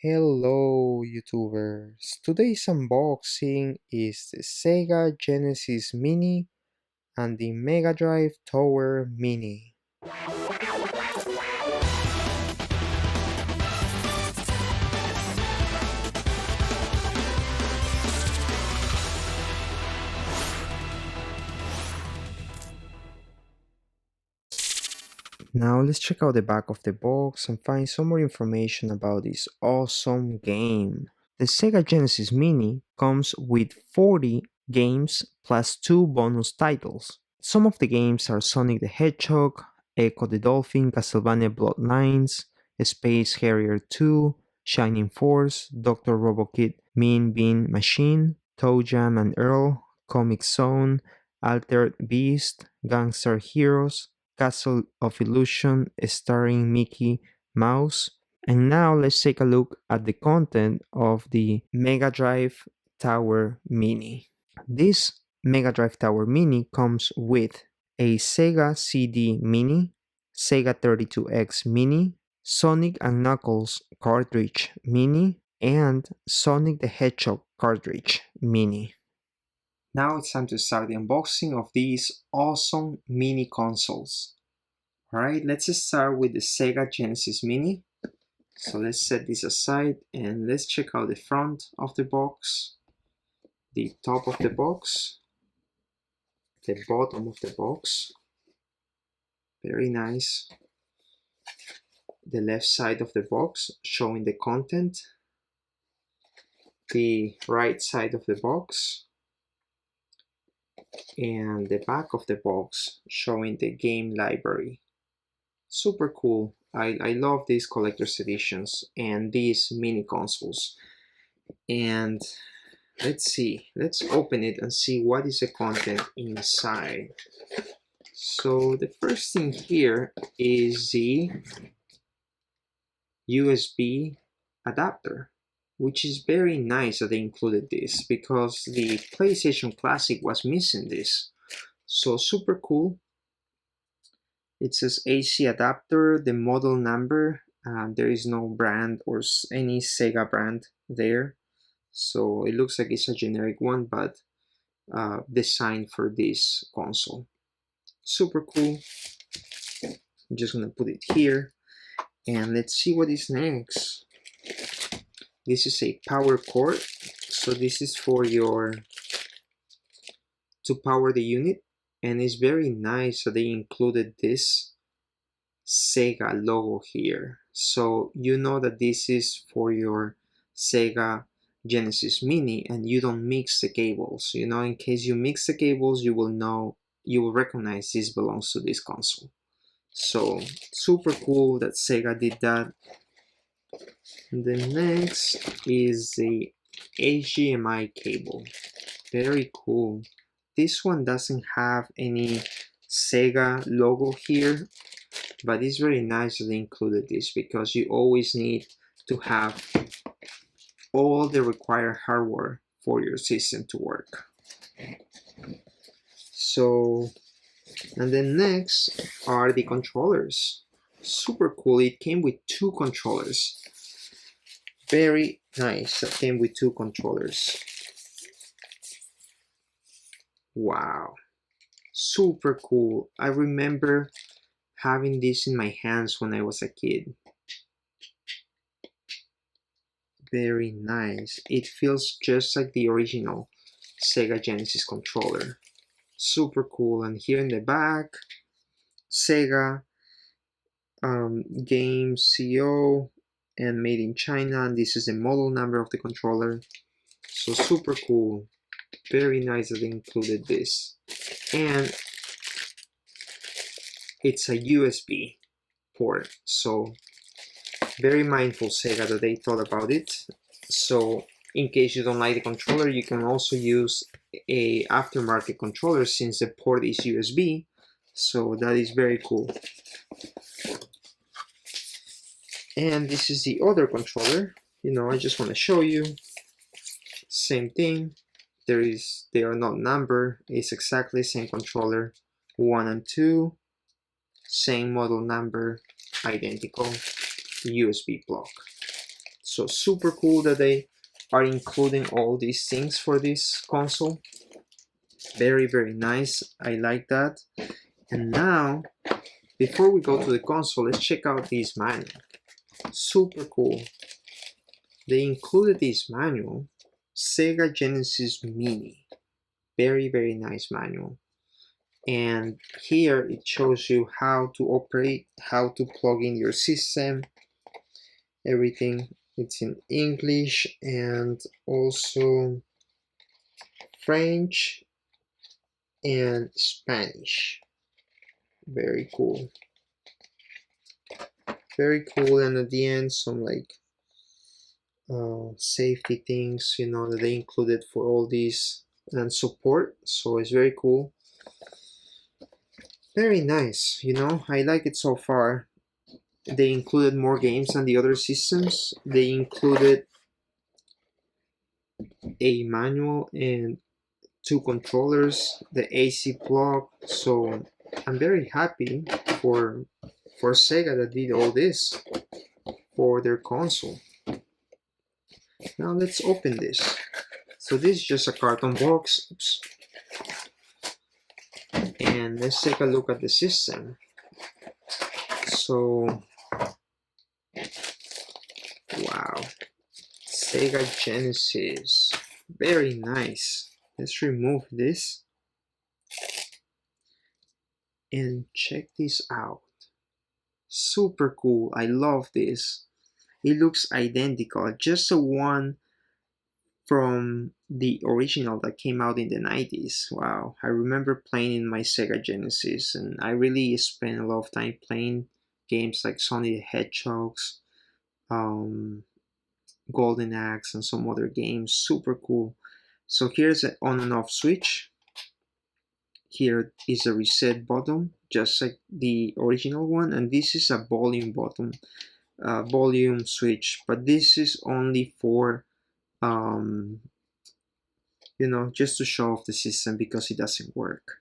Hello YouTubers, today's unboxing is the Sega Genesis Mini and the Mega Drive Tower Mini. Now let's check out the back of the box and find some more information about this awesome game. The Sega Genesis Mini comes with 40 games plus 2 bonus titles. Some of the games are Sonic the Hedgehog, Echo the Dolphin, Castlevania Bloodlines, Space Harrier 2, Shining Force, Dr. Robokid, Mean Bean Machine, Toe Jam and Earl, Comic Zone, Altered Beast, Gangster Heroes, Castle of Illusion starring Mickey Mouse. And now let's take a look at the content of the Mega Drive Tower Mini. This Mega Drive Tower Mini comes with a Sega CD Mini, Sega 32X Mini, Sonic and Knuckles cartridge Mini, and Sonic the Hedgehog cartridge Mini. Now it's time to start the unboxing of these awesome mini consoles. Alright, let's start with the Sega Genesis Mini. So let's set this aside and let's check out the front of the box, the top of the box, the bottom of the box. Very nice. The left side of the box showing the content, the right side of the box, and the back of the box showing the game library. Super cool. I love these collector's editions and these mini consoles. And let's see, let's open it and see what is the content inside. So the first thing here is the USB adapter, which is very nice that they included this because the PlayStation Classic was missing this. So super cool. It says AC adapter, the model number, there is no brand or any Sega brand there. So it looks like it's a generic one, but designed for this console. Super cool. I'm just gonna put it here and let's see what is next. This is a power cord. So this is for to power the unit. And it's very nice that they included this Sega logo here. So you know that this is for your Sega Genesis Mini and you don't mix the cables. You know, in case you mix the cables, you will recognize this belongs to this console. So super cool that Sega did that. And the next is the HDMI cable. Very cool. This one doesn't have any Sega logo here, but it's very nice that they included this because you always need to have all the required hardware for your system to work. So, and then next are the controllers. Super cool. It came with 2 controllers. Very nice. It came with 2 controllers. Wow, super cool. I remember having this in my hands when I was a kid. Very nice. It feels just like the original Sega Genesis controller. Super cool. And here in the back, Sega game CO and made in China, and this is the model number of the controller. So super cool. Very nice that they included this. And it's a USB port, so very mindful Sega that they thought about it. So in case you don't like the controller, you can also use a aftermarket controller since the port is USB. So that is very cool. And this is the other controller. You know, I just want to show you. Same thing. They are not numbered. It's exactly the same controller. 1 and 2. Same model number. Identical. USB plug. So super cool that they are including all these things for this console. Very nice. I like that. And now, before we go to the console, let's check out this manual. Super cool. They included this manual, Sega Genesis Mini. Very nice manual. And here it shows you how to operate, how to plug in your system, everything. It's in English and also French and Spanish. Very cool. Very cool. And at the end, some like safety things, you know, that they included for all these and support. So it's very cool. Very nice, you know, I like it so far. They included more games than the other systems. They included a manual and 2 controllers, the AC plug. So I'm very happy for Sega that did all this for their console. Now let's open this. So this is just a carton box. Oops. And let's take a look at the system. So wow, Sega Genesis, very nice. Let's remove this and check this out. Super cool. I love this. It looks identical, just the one from the original that came out in the 90s. Wow, I remember playing in my Sega Genesis, and I really spent a lot of time playing games like Sonic the Hedgehogs, Golden Axe, and some other games. Super cool. So here's an on and off switch. Here is a reset button, just like the original one, and this is a volume button, volume switch, but this is only for you know, just to show off the system because it doesn't work.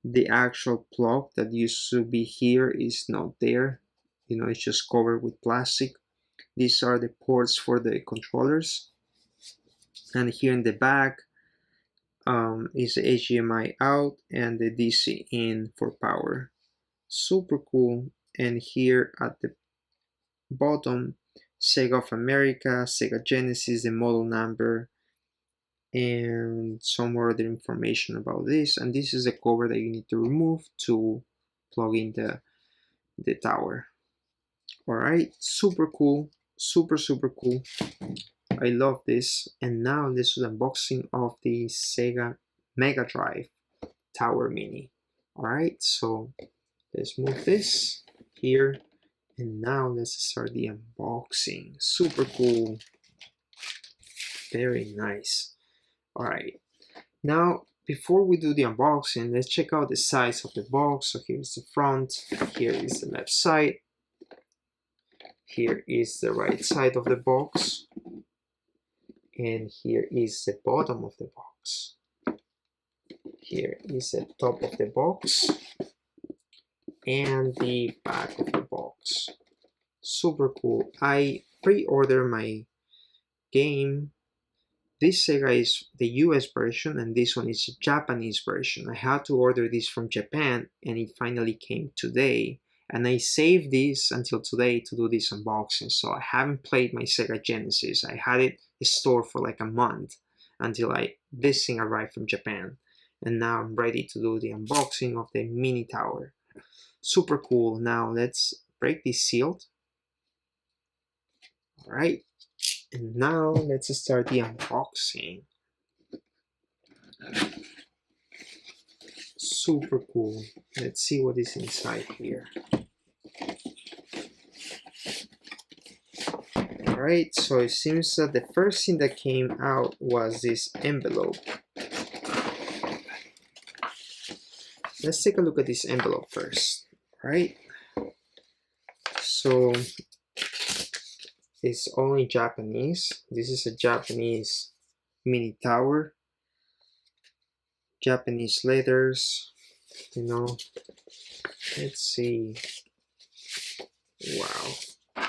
The actual plug that used to be here is not there, you know, it's just covered with plastic. These are the ports for the controllers, and here in the back is the HDMI out and the DC in for power. Super cool. And here at the bottom, Sega of America, Sega Genesis, the model number, and some more other information about this. And this is the cover that you need to remove to plug in the tower. All right, super cool, super cool. I love this. And now this is unboxing of the Sega Mega Drive Tower Mini. All right, so let's move this here, and now let's start the unboxing. Super cool, very nice. All right, now before we do the unboxing, let's check out the size of the box. So here's the front, here is the left side, here is the right side of the box, and here is the bottom of the box. Here is the top of the box and the back of the box. Super cool. I pre-ordered my game. This Sega is the US version and this one is the Japanese version. I had to order this from Japan and it finally came today. And I saved this until today to do this unboxing. So I haven't played my Sega Genesis. I had it stored for like a month until this thing arrived from Japan. And now I'm ready to do the unboxing of the mini tower. Super cool. Now let's break this seal. All right, and now let's start the unboxing. Super cool. Let's see what is inside here. All right, so it seems that the first thing that came out was this envelope. Let's take a look at this envelope first. All right, so it's all in Japanese. This is a Japanese mini tower. Japanese letters, you know. Let's see. Wow.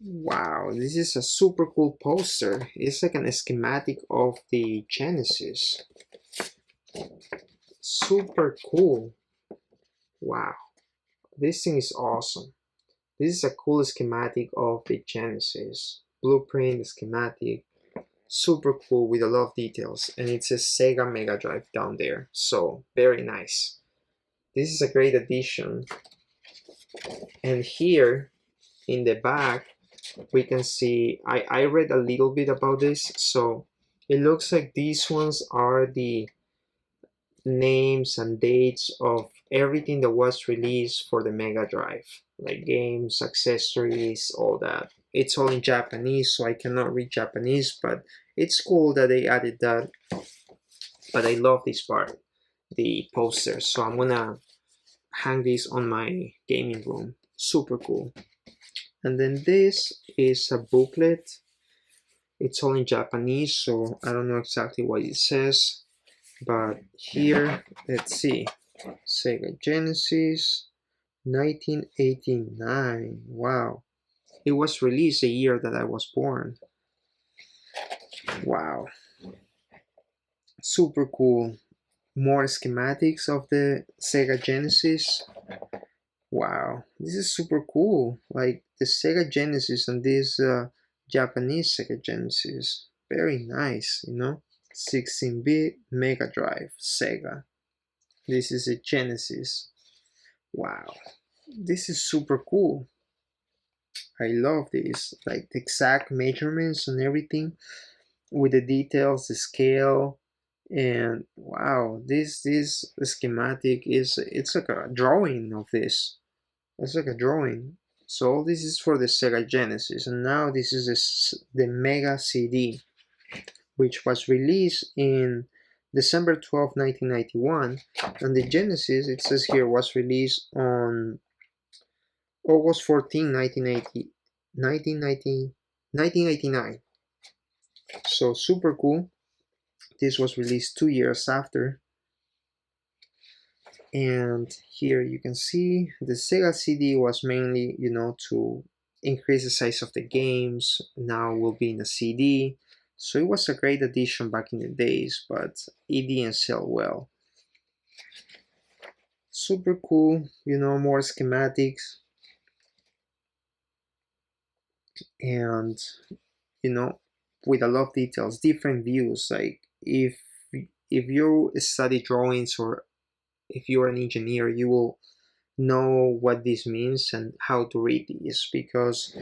Wow, this is a super cool poster. It's like an schematic of the Genesis. Super cool. Wow, this thing is awesome. This is a cool schematic of the Genesis. Blueprint schematic. Super cool with a lot of details. And it says Sega Mega Drive down there. So, very nice. This is a great addition. And here in the back, we can see, I read a little bit about this. So, it looks like these ones are the names and dates of everything that was released for the Mega Drive, like games, accessories, all that. It's all in Japanese, so I cannot read Japanese, but it's cool that they added that. But I love this part, the poster, so I'm gonna hang this on my gaming room. Super cool. And then this is a booklet. It's all in Japanese, so I don't know exactly what it says. But here, let's see. Sega Genesis 1989. Wow. It was released a year that I was born. Wow. Super cool. More schematics of the Sega Genesis. Wow. This is super cool. Like the Sega Genesis and this Japanese Sega Genesis. Very nice, you know? 16-bit Mega Drive Sega. This is a Genesis. Wow. This is super cool. I love this, like the exact measurements and everything with the details, the scale, and wow, this schematic is it's like a drawing of this. It's like a drawing. So all this is for the Sega Genesis, and now this is the Mega CD, which was released in December 12, 1991, and the Genesis, it says here, was released on August 14, 1989. So super cool. This was released 2 years after. And here you can see the Sega CD was mainly, to increase the size of the games. Now will be in a CD. So it was a great addition back in the days, but it didn't sell well. Super cool, more schematics. And with a lot of details, different views. Like if you study drawings or if you're an engineer, you will know what this means and how to read this, because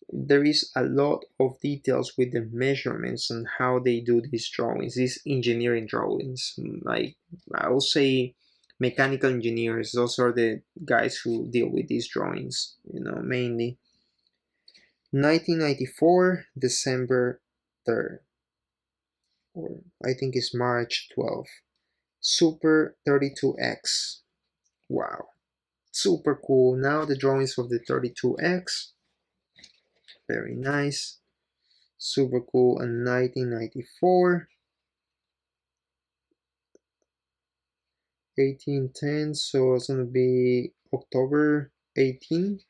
there is a lot of details with the measurements and how they do these drawings, these engineering drawings. Like I will say mechanical engineers, those are the guys who deal with these drawings, mainly. 1994, December 3rd, or I think it's March 12th. Super 32X. Wow. Super cool. Now the drawings of the 32X. Very nice. Super cool. And 1994. 1810. So it's going to be October 18,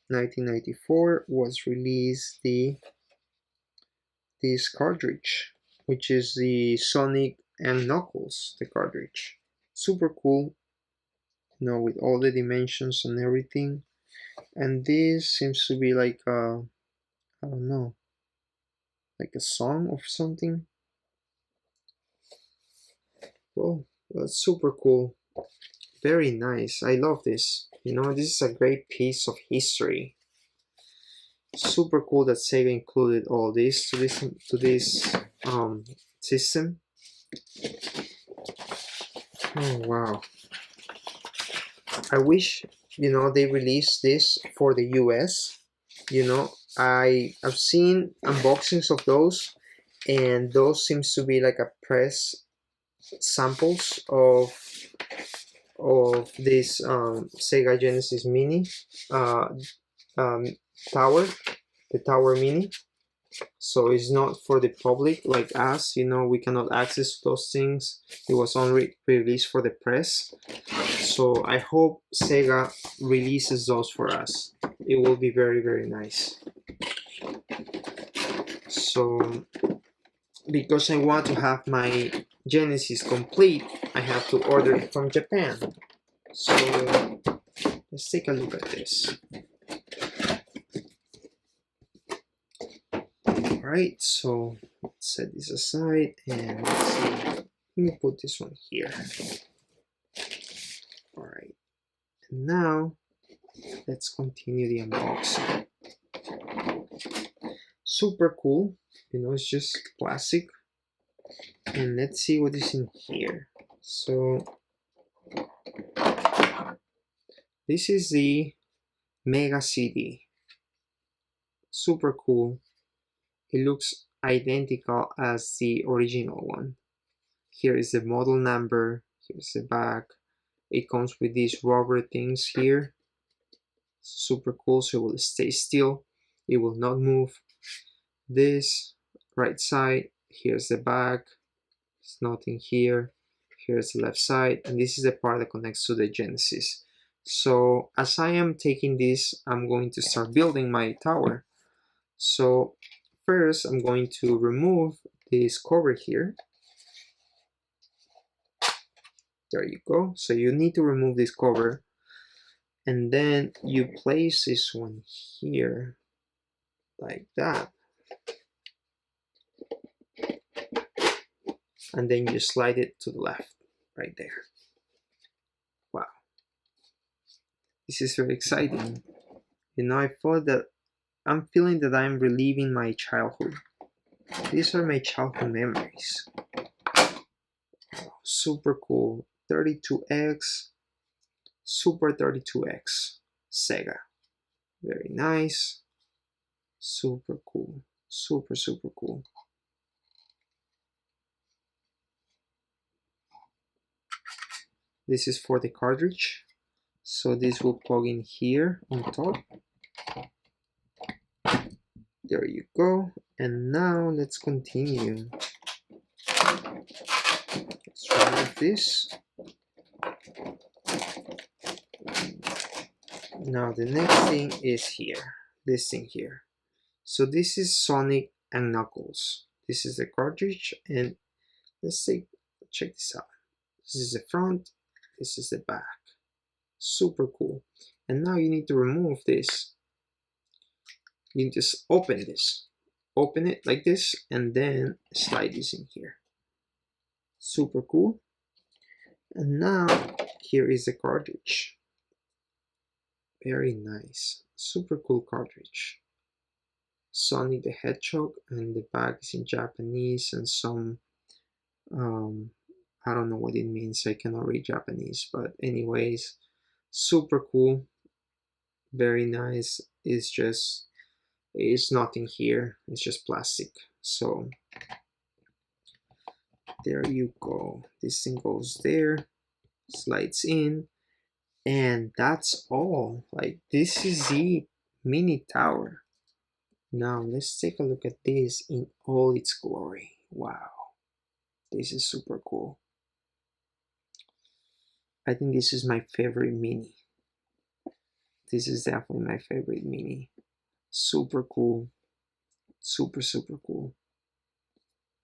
1994 was released this cartridge, which is the Sonic and Knuckles, the cartridge. Super cool, with all the dimensions and everything. And this seems to be like a, I don't know, like a song or something. Well, that's super cool. Very nice. I love this. This is a great piece of history. Super cool that Sega included all this to this system. Oh wow. I wish they released this for the US. I've seen unboxings of those, and those seems to be like a press samples of this Sega Genesis Mini um, tower, the Tower Mini. So it's not for the public like us. We cannot access those things. It was only released for the press. So I hope Sega releases those for us. It will be very, very nice. So because I want to have my Genesis complete, I have to order it from Japan. So let's take a look at this. Alright, so let's set this aside and let's see. Let me put this one here. Alright, and now let's continue the unboxing. Super cool, you know, it's just plastic. And let's see what is in here. So this is the Mega CD. Super cool. It looks identical as the original one. Here is the model number. Here's the back. It comes with these rubber things here. Super cool, so it will stay still. It will not move. This right side, here's the back. There's nothing here. Here's the left side, and this is the part that connects to the Genesis. So as I am taking this, I'm going to start building my tower. So first, I'm going to remove this cover here. There you go. So you need to remove this cover, and then you place this one here like that, and then you slide it to the left right there. Wow, this is very exciting. You know, I'm feeling that I'm reliving my childhood. These are my childhood memories. Super cool. 32X, Super 32X, Sega. Very nice. Super cool. Super, super cool. This is for the cartridge. So this will plug in here on top. There you go. And now let's continue. Let's remove this. Now the next thing is here. This thing here. So this is Sonic and Knuckles. This is the cartridge, and let's check this out. This is the front. This is the back. Super cool. And now you need to remove this. You need to just open this. Open it like this, and then slide this in here. Super cool. And now here is the cartridge. Very nice. Super cool cartridge. Sonic the Hedgehog, and the back is in Japanese and some I don't know what it means. I cannot read Japanese, but anyways, super cool. Very nice. It's nothing here. It's just plastic. So there you go. This thing goes there, slides in, and that's all. Like, this is the mini tower. Now let's take a look at this in all its glory. Wow, this is super cool. I think this is my favorite mini. This is definitely my favorite mini. Super cool. Super, super cool.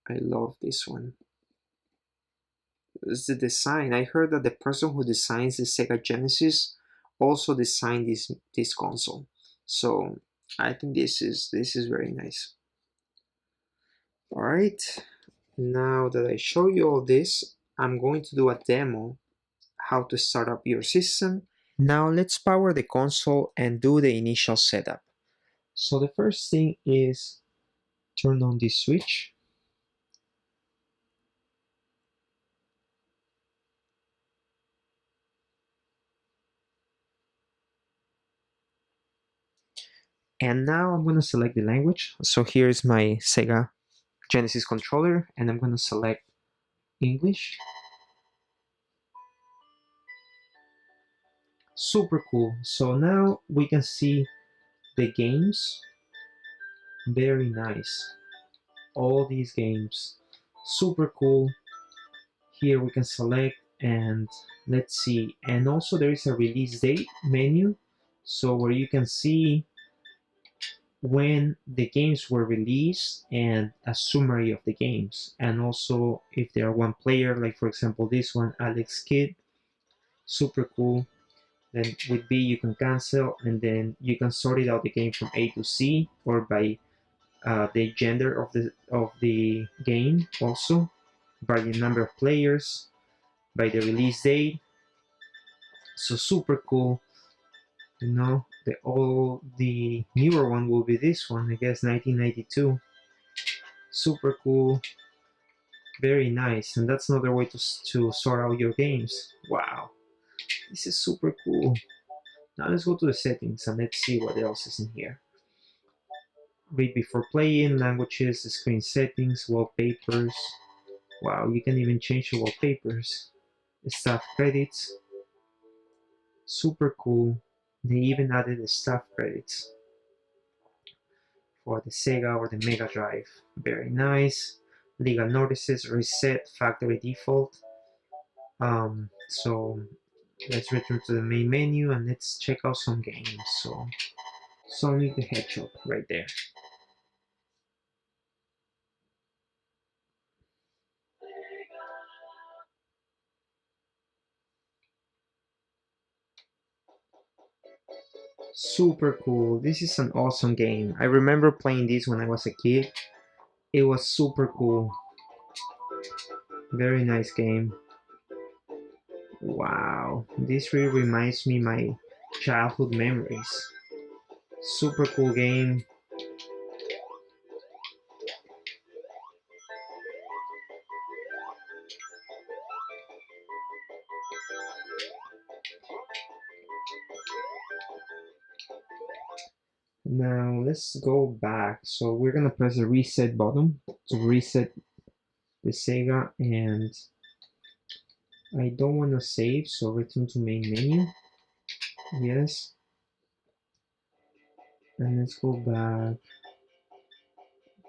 I love this one. It's the design. I heard that the person who designs the Sega Genesis also designed this console. So I think this is very nice. Alright. Now that I show you all this, I'm going to do a demo how to start up your system. Now let's power the console and do the initial setup. So the first thing is turn on this switch. And now I'm going to select the language. So here's my Sega Genesis controller, and I'm going to select English. Super cool. So now we can see the games. Very nice. All these games. Super cool. Here we can select, and let's see. And also there is a release date menu. So where you can see when the games were released and a summary of the games, and also if they are one player, like for example this one, Alex Kidd, super cool. Then with B you can cancel, and then you can sort it out the game from A to C, or by the gender of the game, also by the number of players, by the release date. So super cool. You know, the newer one will be this one, I guess 1992. Super cool, very nice, and that's another way to sort out your games. Wow, this is super cool. Now let's go to the settings and let's see what else is in here. Read before playing, languages, screen settings, wallpapers. Wow, you can even change your wallpapers. Staff credits, super cool. They even added the staff credits for the Sega or the Mega Drive. Very nice. Legal notices, reset, factory default. So let's return to the main menu and let's check out some games. So Sonic the Hedgehog right there. Super cool. This is an awesome game. I remember playing this when I was a kid. It was super cool. Very nice game. Wow. This really reminds me my childhood memories. Super cool game. Now let's go back. So we're gonna press the reset button to reset the Sega, and I don't want to save, so return to main menu. Yes. And let's go back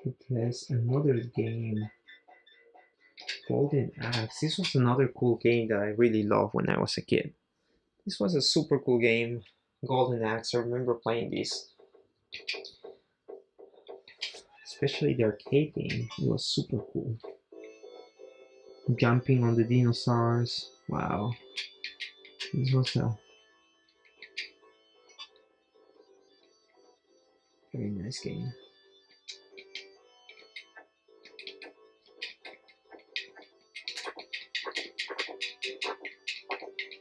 to test another game. Golden Axe. This was another cool game that I really loved when I was a kid. This was a super cool game. Golden Axe. I remember playing this. Especially the arcade game. It was super cool. Jumping on the dinosaurs. Wow. This was a very nice game.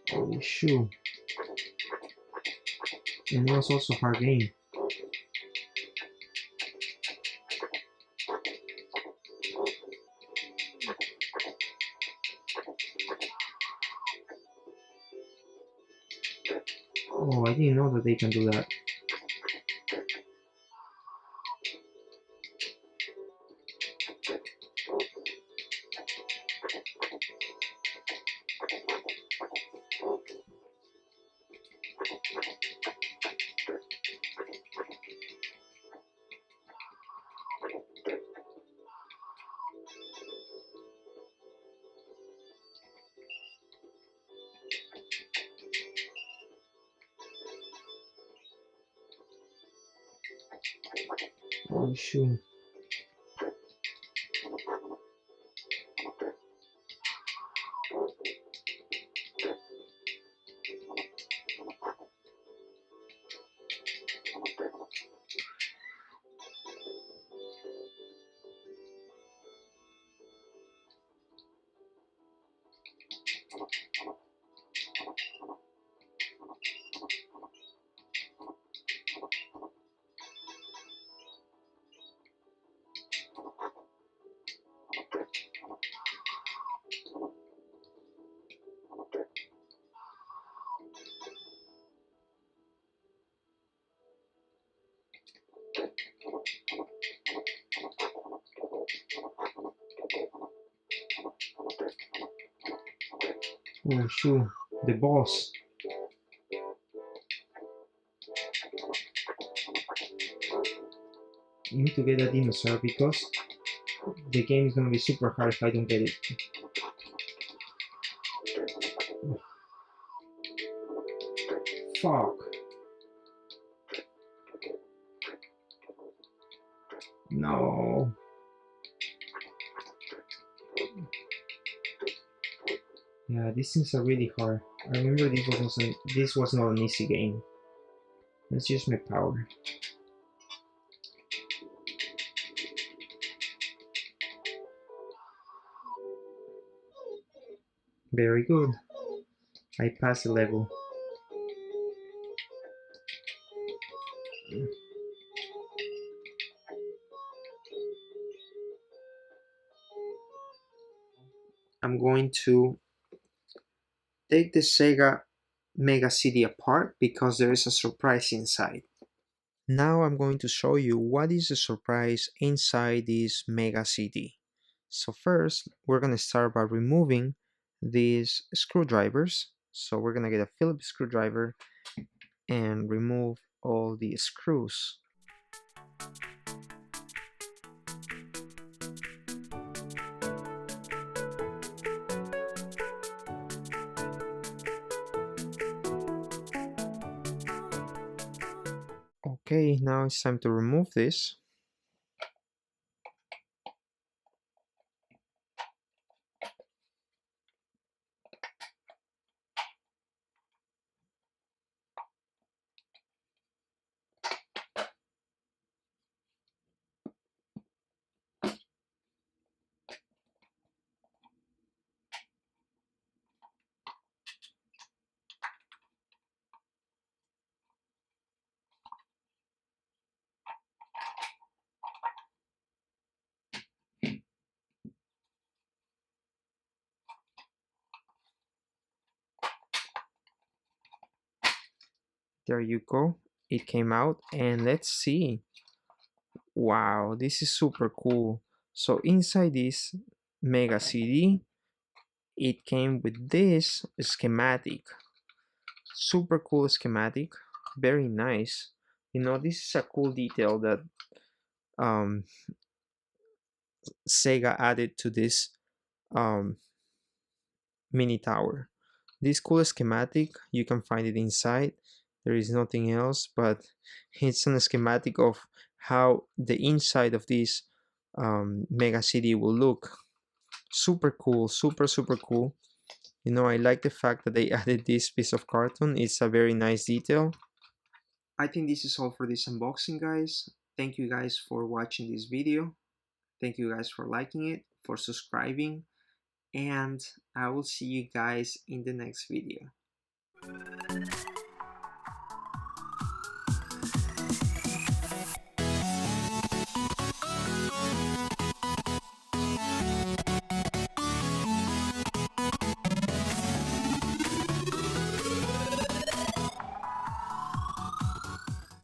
Holy shoe. And it was also a hard game. Oh, I didn't know that they can do that. Holy shoe. Oh shoot, the boss. You need to get a dinosaur because the game is gonna be super hard if I don't get it. Fuck. No. Yeah, these things are really hard. I remember this was not an easy game. Let's use my power. Very good. I passed the level. I'm going to take the Sega Mega CD apart because there is a surprise inside. Now I'm going to show you what is the surprise inside this Mega CD. So first, we're going to start by removing these screwdrivers. So we're going to get a Phillips screwdriver and remove all the screws. Okay, now it's time to remove this. There you go. It came out and let's see. Wow, this is super cool. So inside this Mega CD, it came with this schematic. Super cool schematic. Very nice. You know, this is a cool detail that um, Sega added to this um, mini tower. This cool schematic, you can find it inside. There is nothing else, but it's a schematic of how the inside of this Mega CD will look. Super cool, super cool. You know, I like the fact that they added this piece of carton. It's a very nice detail. I think this is all for this unboxing, guys. Thank you guys for watching this video. Thank you guys for liking it, for subscribing, and I will see you guys in the next video.